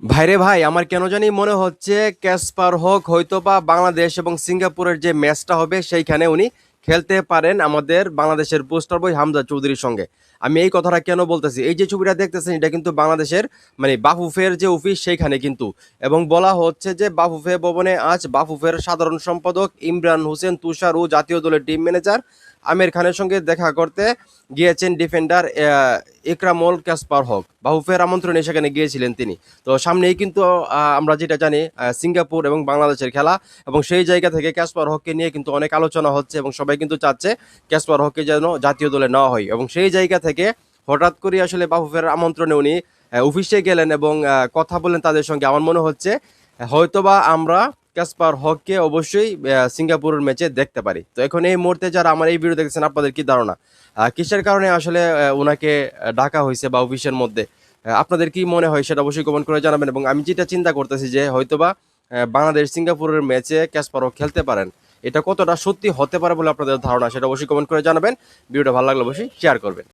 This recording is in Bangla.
ভাইরে ভাই, আমার কেন জানি মনে হচ্ছে ক্যাসপার হক হয়তোবা বাংলাদেশ এবং সিঙ্গাপুরের যে ম্যাচটা হবে সেইখানে উনি খেলতে পারেন আমাদের বাংলাদেশের পোস্টার বয় হামজা চৌধুরীর সঙ্গে। আমি এই কথাটা কেন বলতেছি, এই যে ছবিটা দেখতেছেন এটা কিন্তু বাংলাদেশের মানে বাফুফের যে অফিস সেইখানে কিন্তু, এবং বলা হচ্ছে যে বাফুফে ভবনে আজ বাফুফের সাধারণ সম্পাদক ইমরান হোসেন তুষার ও জাতীয় দলের টিম ম্যানেজার আমির খানের সঙ্গে দেখা করতে গিয়েছেন ডিফেন্ডার ইকরামুল ক্যাসপার হক। বাফুফের আমন্ত্রণে সেখানে গিয়েছিলেন তিনি। তো সামনেই কিন্তু আমরা যেটা জানি সিঙ্গাপুর এবং বাংলাদেশের খেলা, এবং সেই জায়গা থেকে ক্যাসপার হককে নিয়ে কিন্তু অনেক আলোচনা হচ্ছে এবং সবাই কিন্তু চাচ্ছে ক্যাসপার হককে যেন জাতীয় দলে নেওয়া হয়, এবং সেই জায়গা থেকে হঠাৎ করে আসলে বাফুফের আমন্ত্রণে উনি অফিসে গেলেন এবং কথা বলেন তাদের সঙ্গে। আমার মনে হচ্ছে হয়তোবা আমরা ক্যাসপার হককে অবশ্যই সিঙ্গাপুরের ম্যাচে দেখতে পারি। তো এখন এই মুহূর্তে যারা আমার এই ভিডিও দেখছেন, আপনাদের কি ধারণা কিসের কারণে আসলে ওনাকে ডাকা হয়েছে বা অফিসের মধ্যে? আপনাদের কি মনে হয় সেটা অবশ্যই কমেন্ট করে জানাবেন। এবং আমি যেটা চিন্তা করতেছি যে হয়তোবা বাংলাদেশ সিঙ্গাপুরের ম্যাচে ক্যাসপারও খেলতে পারেন, এটা কতটা সত্যি হতে পারে বলে আপনাদের ধারণা সেটা অবশ্যই কমেন্ট করে জানাবেন। ভিডিওটা ভালো লাগলে অবশ্যই শেয়ার করবেন।